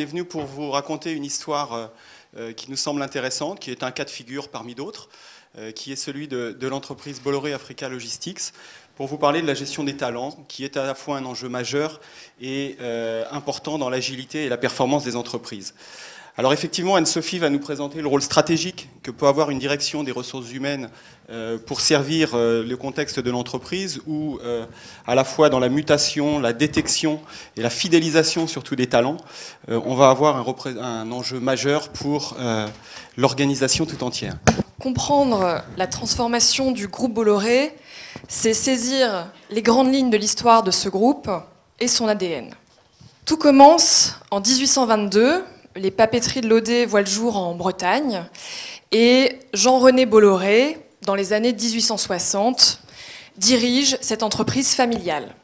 est venu pour vous raconter une histoire qui nous semble intéressante, qui est un cas de figure parmi d'autres, qui est celui de l'entreprise Bolloré Africa Logistics, pour vous parler de la gestion des talents, qui est à la fois un enjeu majeur et important dans l'agilité et la performance des entreprises. Alors effectivement, Anne-Sophie va nous présenter le rôle stratégique que peut avoir une direction des ressources humaines pour servir le contexte de l'entreprise, où à la fois dans la mutation, la détection et la fidélisation surtout des talents, on va avoir un enjeu majeur pour l'organisation tout entière. Comprendre la transformation du groupe Bolloré, c'est saisir les grandes lignes de l'histoire de ce groupe et son ADN. Tout commence en 1822. Les papeteries de Lodé voient le jour en Bretagne et Jean-René Bolloré, dans les années 1860, dirige cette entreprise familiale.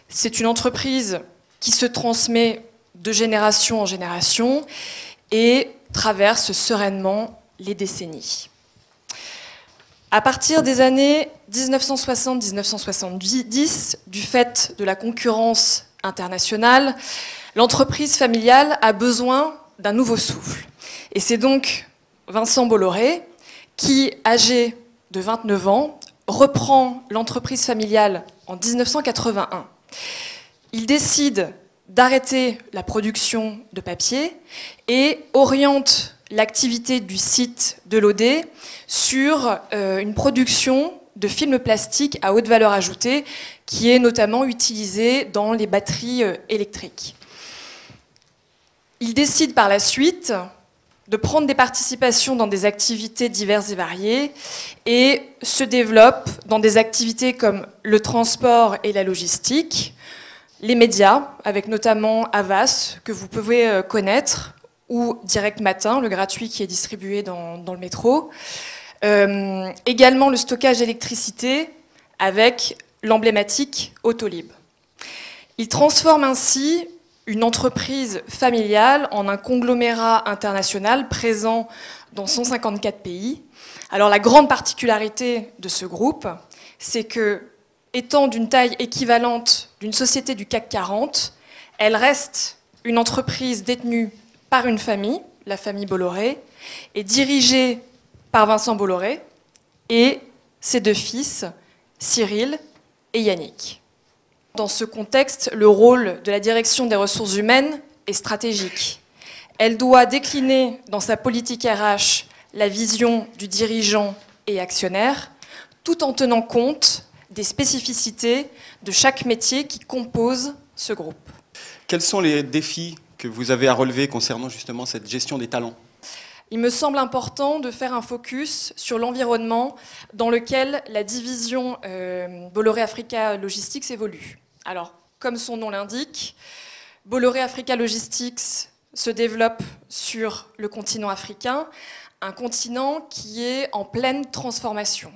C'est une entreprise qui se transmet de génération en génération et traverse sereinement les décennies. À partir des années 1960-1970, du fait de la concurrence internationale, l'entreprise familiale a besoin d'un nouveau souffle. Et c'est donc Vincent Bolloré qui, âgé de 29 ans, reprend l'entreprise familiale en 1981. Il décide d'arrêter la production de papier et oriente l'activité du site de Lodé sur une production de films plastiques à haute valeur ajoutée qui est notamment utilisée dans les batteries électriques. Il décide par la suite de prendre des participations dans des activités diverses et variées et se développe dans des activités comme le transport et la logistique, les médias, avec notamment Havas, que vous pouvez connaître, ou Direct Matin, le gratuit qui est distribué dans le métro. Également le stockage d'électricité avec l'emblématique Autolib. Il transforme ainsi une entreprise familiale en un conglomérat international présent dans 154 pays. Alors la grande particularité de ce groupe, c'est que, étant d'une taille équivalente d'une société du CAC 40, elle reste une entreprise détenue par une famille, la famille Bolloré, et dirigée par Vincent Bolloré et ses deux fils, Cyril et Yannick. Dans ce contexte, le rôle de la direction des ressources humaines est stratégique. Elle doit décliner dans sa politique RH la vision du dirigeant et actionnaire, tout en tenant compte des spécificités de chaque métier qui compose ce groupe. Quels sont les défis que vous avez à relever concernant justement cette gestion des talents ? Il me semble important de faire un focus sur l'environnement dans lequel la division Bolloré Africa Logistics évolue. Alors, comme son nom l'indique, Bolloré Africa Logistics se développe sur le continent africain, un continent qui est en pleine transformation.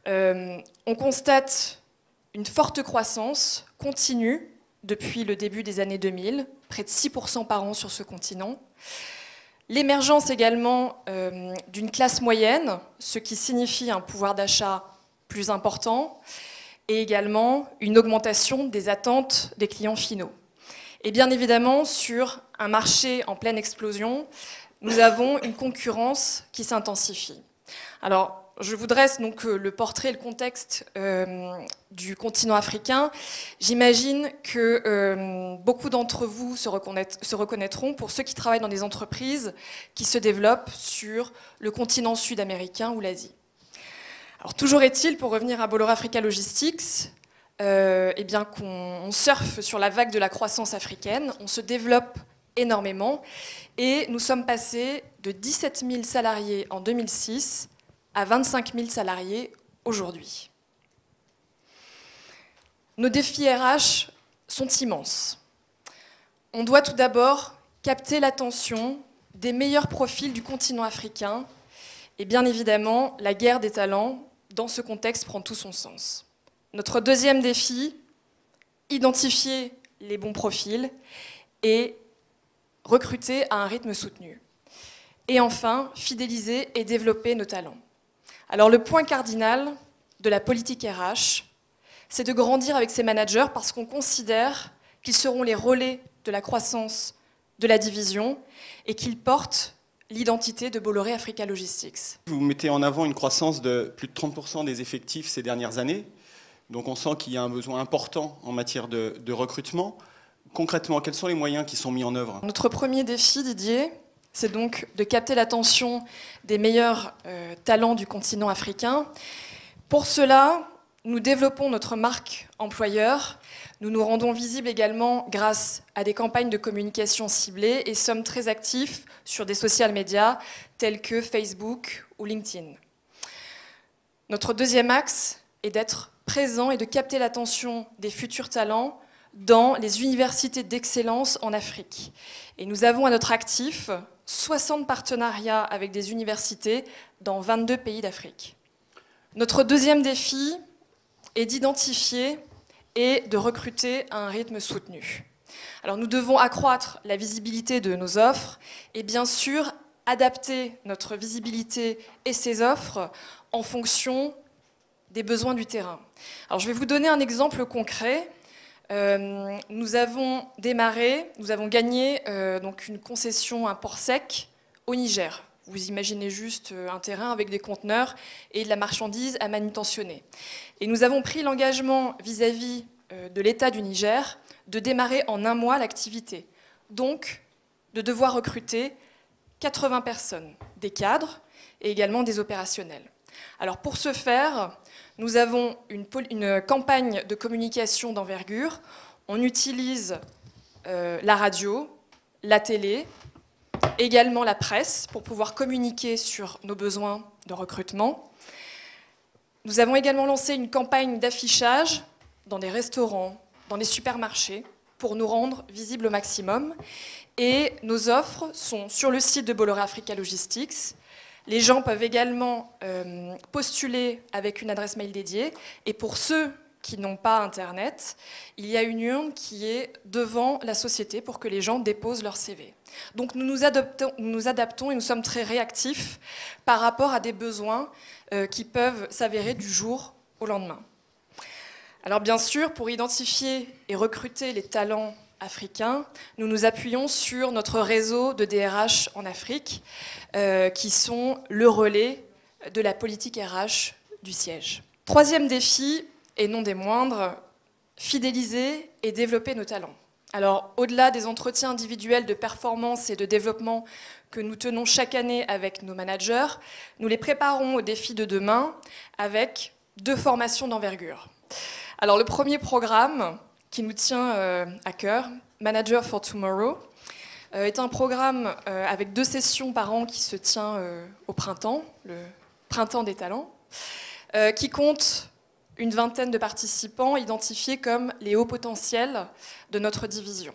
On constate une forte croissance continue depuis le début des années 2000, près de 6% par an sur ce continent. L'émergence également d'une classe moyenne, ce qui signifie un pouvoir d'achat plus important, et également une augmentation des attentes des clients finaux. Et bien évidemment, sur un marché en pleine explosion, nous avons une concurrence qui s'intensifie. Alors, je vous dresse donc le portrait et le contexte du continent africain. J'imagine que beaucoup d'entre vous se reconnaîtront pour ceux qui travaillent dans des entreprises qui se développent sur le continent sud-américain ou l'Asie. Alors, toujours est-il, pour revenir à Bolloré Africa Logistics, eh bien qu'on surfe sur la vague de la croissance africaine, on se développe énormément et nous sommes passés de 17 000 salariés en 2006 à 25 000 salariés aujourd'hui. Nos défis RH sont immenses. On doit tout d'abord capter l'attention des meilleurs profils du continent africain et bien évidemment, la guerre des talents, dans ce contexte, prend tout son sens. Notre deuxième défi, identifier les bons profils et recruter à un rythme soutenu. Et enfin, fidéliser et développer nos talents. Alors le point cardinal de la politique RH, c'est de grandir avec ses managers parce qu'on considère qu'ils seront les relais de la croissance de la division et qu'il porte l'identité de Bolloré Africa Logistics. Vous mettez en avant une croissance de plus de 30% des effectifs ces dernières années. Donc on sent qu'il y a un besoin important en matière de recrutement. Concrètement, quels sont les moyens qui sont mis en œuvre? Notre premier défi, Didier, c'est donc de capter l'attention des meilleurs talents du continent africain. Pour cela, nous développons notre marque employeur. Nous nous rendons visibles également grâce à des campagnes de communication ciblées et sommes très actifs sur des social médias tels que Facebook ou LinkedIn. Notre deuxième axe est d'être présent et de capter l'attention des futurs talents dans les universités d'excellence en Afrique. Et nous avons à notre actif 60 partenariats avec des universités dans 22 pays d'Afrique. Notre deuxième défi est d'identifier et de recruter à un rythme soutenu. Alors nous devons accroître la visibilité de nos offres et bien sûr adapter notre visibilité et ces offres en fonction des besoins du terrain. Alors je vais vous donner un exemple concret. Nous avons gagné donc une concession, un port sec au Niger. Vous imaginez juste un terrain avec des conteneurs et de la marchandise à manutentionner. Et nous avons pris l'engagement vis-à-vis de l'État du Niger de démarrer en un mois l'activité. Donc, de devoir recruter 80 personnes, des cadres et également des opérationnels. Alors pour ce faire, nous avons une campagne de communication d'envergure. On utilise la radio, la télé, également la presse pour pouvoir communiquer sur nos besoins de recrutement. Nous avons également lancé une campagne d'affichage dans des restaurants, dans des supermarchés, pour nous rendre visibles au maximum. Et nos offres sont sur le site de Bolloré Africa Logistics. Les gens peuvent également postuler avec une adresse mail dédiée. Et pour ceux qui n'ont pas Internet, il y a une urne qui est devant la société pour que les gens déposent leur CV. Donc nous nous adaptons et nous sommes très réactifs par rapport à des besoins qui peuvent s'avérer du jour au lendemain. Alors bien sûr, pour identifier et recruter les talents africains, nous nous appuyons sur notre réseau de DRH en Afrique, qui sont le relais de la politique RH du siège. Troisième défi, et non des moindres, fidéliser et développer nos talents. Alors, au-delà des entretiens individuels de performance et de développement que nous tenons chaque année avec nos managers, nous les préparons aux défis de demain avec 2 formations d'envergure. Alors, le premier programme qui nous tient à cœur, Manager for Tomorrow, est un programme avec 2 sessions par an qui se tient au printemps, le printemps des talents, qui compte une vingtaine de participants identifiés comme les hauts potentiels de notre division.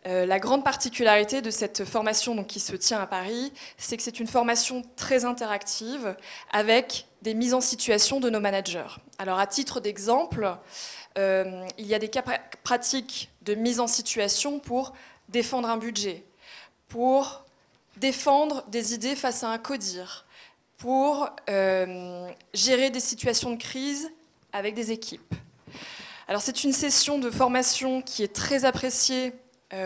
La grande particularité de cette formation donc, qui se tient à Paris, c'est que c'est une formation très interactive avec des mises en situation de nos managers. Alors à titre d'exemple, il y a des cas pratiques de mise en situation pour défendre un budget, pour défendre des idées face à un codir, pour gérer des situations de crise avec des équipes. Alors c'est une session de formation qui est très appréciée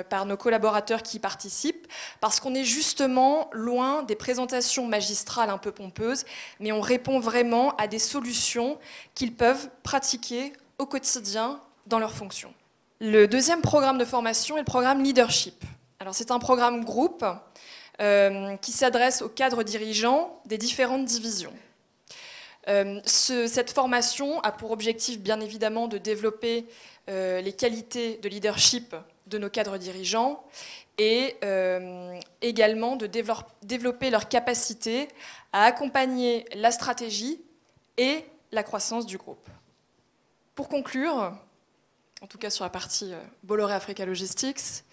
par nos collaborateurs qui y participent, parce qu'on est justement loin des présentations magistrales un peu pompeuses, mais on répond vraiment à des solutions qu'ils peuvent pratiquer au quotidien dans leurs fonctions. Le deuxième programme de formation est le programme Leadership. Alors c'est un programme groupe qui s'adresse aux cadres dirigeants des différentes divisions. Cette formation a pour objectif, bien évidemment, de développer les qualités de leadership de nos cadres dirigeants et également de développer leur capacité à accompagner la stratégie et la croissance du groupe. Pour conclure, en tout cas sur la partie Bolloré Africa Logistics,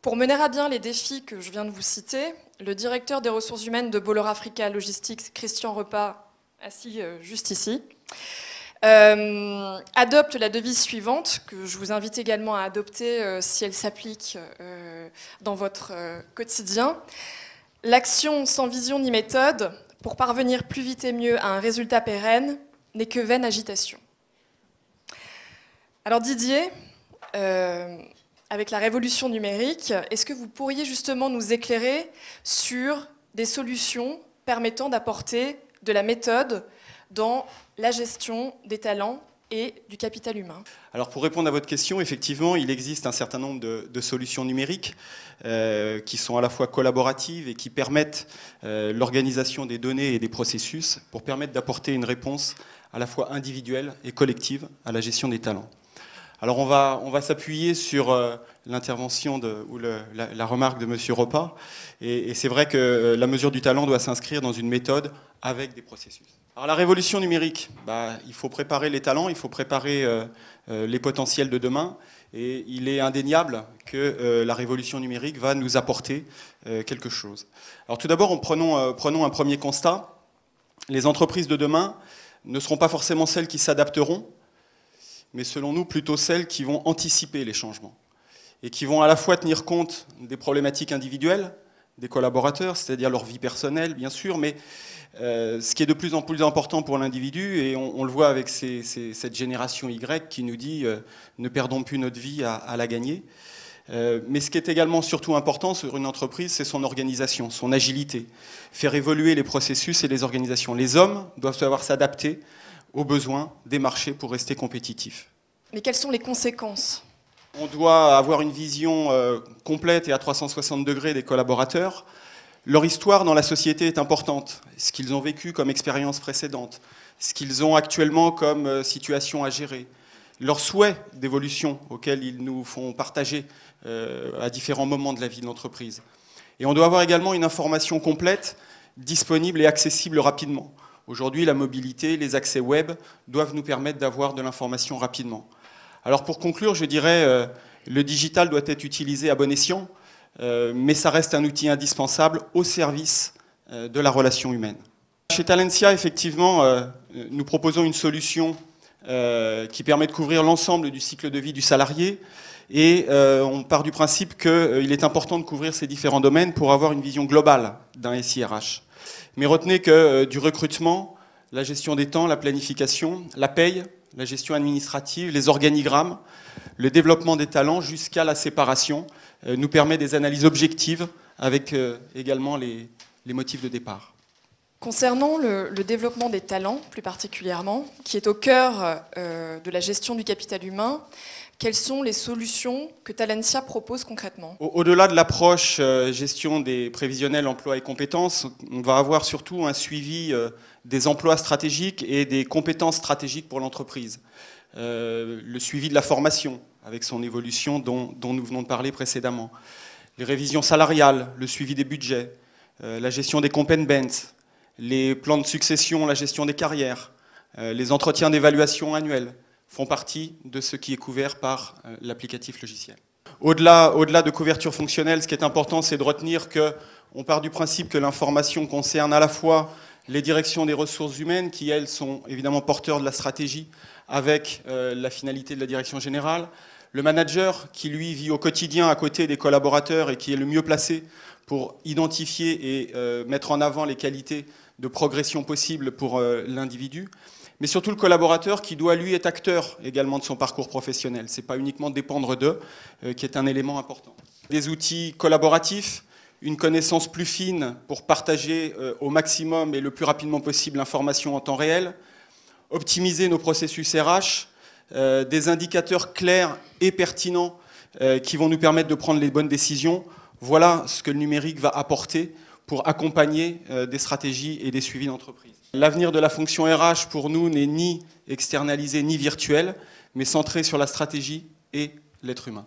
pour mener à bien les défis que je viens de vous citer, le directeur des ressources humaines de Bolloré Africa Logistics, Christian Repas, assis juste ici, adopte la devise suivante, que je vous invite également à adopter si elle s'applique dans votre quotidien. L'action sans vision ni méthode, pour parvenir plus vite et mieux à un résultat pérenne, n'est que vaine agitation. Alors Didier, avec la révolution numérique, est-ce que vous pourriez justement nous éclairer sur des solutions permettant d'apporter de la méthode dans la gestion des talents et du capital humain? Alors pour répondre à votre question, effectivement, il existe un certain nombre de solutions numériques qui sont à la fois collaboratives et qui permettent l'organisation des données et des processus pour permettre d'apporter une réponse à la fois individuelle et collective à la gestion des talents. Alors on va s'appuyer sur l'intervention ou la remarque de M. Ropa, et c'est vrai que la mesure du talent doit s'inscrire dans une méthode avec des processus. Alors la révolution numérique, il faut préparer les talents, il faut préparer les potentiels de demain, et il est indéniable que la révolution numérique va nous apporter quelque chose. Alors tout d'abord, prenons un premier constat. Les entreprises de demain ne seront pas forcément celles qui s'adapteront, mais selon nous, plutôt celles qui vont anticiper les changements et qui vont à la fois tenir compte des problématiques individuelles des collaborateurs, c'est-à-dire leur vie personnelle, bien sûr, mais ce qui est de plus en plus important pour l'individu, et on le voit avec cette génération Y qui nous dit ne perdons plus notre vie à la gagner. Mais ce qui est également surtout important sur une entreprise, c'est son organisation, son agilité, faire évoluer les processus et les organisations. Les hommes doivent savoir s'adapter aux besoins des marchés pour rester compétitifs. Mais quelles sont les conséquences ? On doit avoir une vision complète et à 360 degrés des collaborateurs. Leur histoire dans la société est importante. Ce qu'ils ont vécu comme expérience précédente, ce qu'ils ont actuellement comme situation à gérer, leurs souhaits d'évolution auxquels ils nous font partager à différents moments de la vie de l'entreprise. Et on doit avoir également une information complète, disponible et accessible rapidement. Aujourd'hui, la mobilité, les accès web doivent nous permettre d'avoir de l'information rapidement. Alors pour conclure, je dirais le digital doit être utilisé à bon escient, mais ça reste un outil indispensable au service de la relation humaine. Chez Talentia, effectivement, nous proposons une solution qui permet de couvrir l'ensemble du cycle de vie du salarié, et on part du principe qu'il est important de couvrir ces différents domaines pour avoir une vision globale d'un SIRH. Mais retenez que du recrutement, la gestion des temps, la planification, la paye, la gestion administrative, les organigrammes, le développement des talents jusqu'à la séparation nous permet des analyses objectives avec également les motifs de départ. Concernant le développement des talents, plus particulièrement, qui est au cœur de la gestion du capital humain, quelles sont les solutions que Talentia propose concrètement ? Au-delà de l'approche gestion des prévisionnels emploi et compétences, on va avoir surtout un suivi des emplois stratégiques et des compétences stratégiques pour l'entreprise. Le suivi de la formation, avec son évolution dont nous venons de parler précédemment. Les révisions salariales, le suivi des budgets, la gestion des comp and bens, les plans de succession, la gestion des carrières, les entretiens d'évaluation annuels font partie de ce qui est couvert par l'applicatif logiciel. Au-delà de couverture fonctionnelle, ce qui est important, c'est de retenir qu'on part du principe que l'information concerne à la fois les directions des ressources humaines, qui elles sont évidemment porteurs de la stratégie avec la finalité de la direction générale, le manager qui lui vit au quotidien à côté des collaborateurs et qui est le mieux placé pour identifier et mettre en avant les qualités de progression possibles pour l'individu, mais surtout le collaborateur qui doit, lui, être acteur également de son parcours professionnel. Ce n'est pas uniquement dépendre d'eux, qui est un élément important. Des outils collaboratifs, une connaissance plus fine pour partager au maximum et le plus rapidement possible l'information en temps réel, optimiser nos processus RH, des indicateurs clairs et pertinents qui vont nous permettre de prendre les bonnes décisions. Voilà ce que le numérique va apporter pour accompagner des stratégies et des suivis d'entreprise. L'avenir de la fonction RH, pour nous, n'est ni externalisé ni virtuel, mais centré sur la stratégie et l'être humain.